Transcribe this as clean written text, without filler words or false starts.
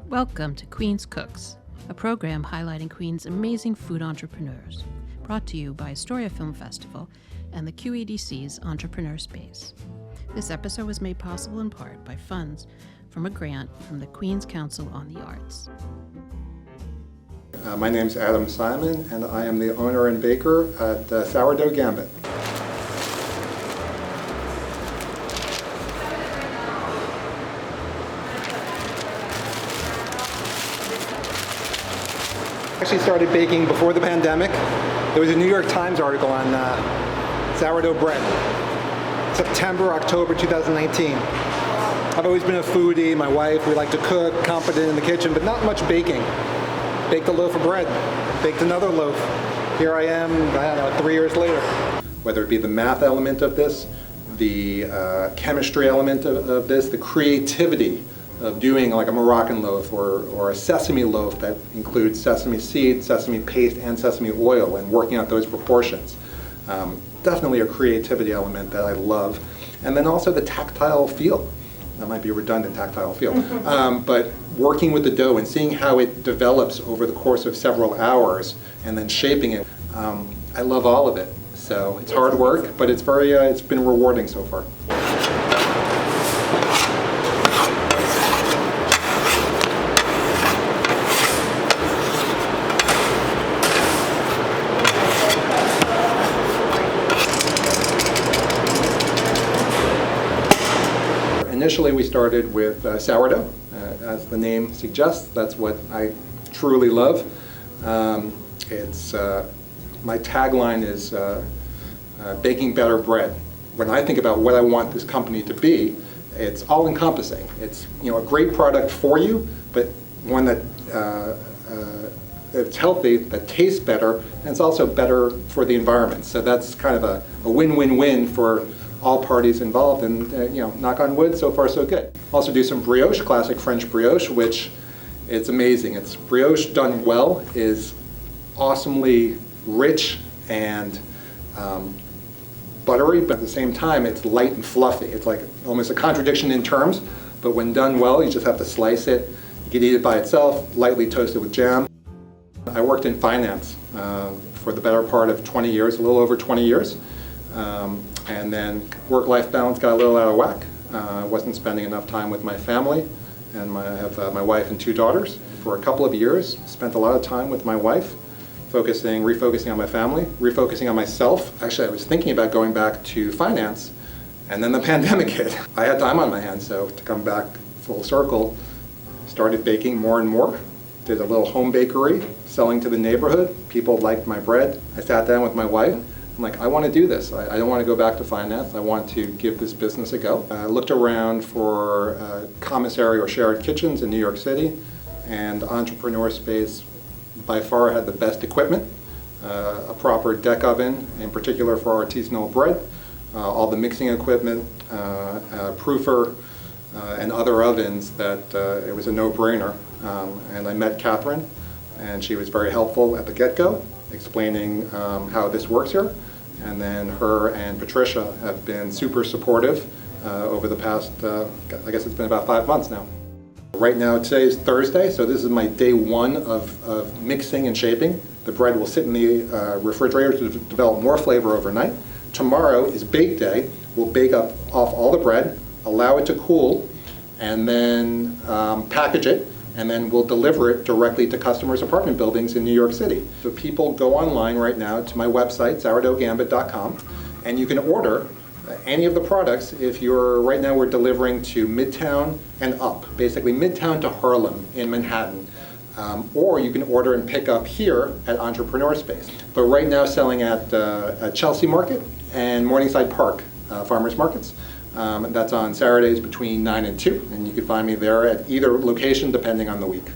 Welcome to Queens Cooks, a program highlighting Queens' amazing food entrepreneurs, brought to you by Astoria Film Festival and the QEDC's Entrepreneur Space. This episode was made possible in part by funds from a grant from the Queens Council on the Arts. My name's Adam Simon, and I am the owner and baker at Sourdough Gambit. I actually started baking before the pandemic. There was a New York Times article on sourdough bread. September, October 2019. I've always been a foodie. My wife, we like to cook, competent in the kitchen, but not much baking. Baked a loaf of bread, baked another loaf. Here I am, I don't know, 3 years later. Whether it be the math element of this, the chemistry element of this, the creativity of doing like a Moroccan loaf or a sesame loaf that includes sesame seed, sesame paste, and sesame oil, and working out those proportions. Definitely a creativity element that I love. And then also the tactile feel. That might be a redundant, tactile feel. But working with the dough and seeing how it develops over the course of several hours and then shaping it, I love all of it. So it's hard work, but it's been rewarding so far. Initially, we started with sourdough. As the name suggests, that's what I truly love. My tagline is baking better bread. When I think about what I want this company to be, it's all-encompassing. It's a great product for you, but one that it's healthy, that tastes better, and it's also better for the environment. So that's kind of a win-win-win for all parties involved, and knock on wood, so far so good. Also do some brioche, classic French brioche, which it's amazing. It's brioche done well is awesomely rich and buttery, but at the same time it's light and fluffy. It's like almost a contradiction in terms, but when done well, you just have to slice it. You can eat it by itself, lightly toasted with jam. I worked in finance for the better part of 20 years, a little over 20 years. And then work-life balance got a little out of whack. I wasn't spending enough time with my family, and I have my wife and 2 daughters. For a couple of years, spent a lot of time with my wife, refocusing on my family, refocusing on myself. Actually, I was thinking about going back to finance, and then the pandemic hit. I had time on my hands, so to come back full circle, started baking more and more. Did a little home bakery, selling to the neighborhood. People liked my bread. I sat down with my wife. I'm like, I want to do this. I don't want to go back to finance. I want to give this business a go. I looked around for commissary or shared kitchens in New York City, and Entrepreneur Space by far had the best equipment, a proper deck oven, in particular for artisanal bread, all the mixing equipment, proofer, and other ovens that it was a no-brainer. And I met Catherine, and she was very helpful at the get-go, explaining how this works here. And then her and Patricia have been super supportive over the past, I guess it's been about 5 months now. Right now, today is Thursday, so this is my day 1 of mixing and shaping. The bread will sit in the refrigerator to develop more flavor overnight. Tomorrow is bake day. We'll bake off all the bread, allow it to cool, and then package it. And then we'll deliver it directly to customers' apartment buildings in New York City. So people go online right now to my website, sourdoughgambit.com, and you can order any of the products. Right now we're delivering to Midtown and up, basically Midtown to Harlem in Manhattan. Or you can order and pick up here at Entrepreneur Space. But right now selling at Chelsea Market and Morningside Park farmers markets. That's on Saturdays between 9 and 2, and you can find me there at either location depending on the week.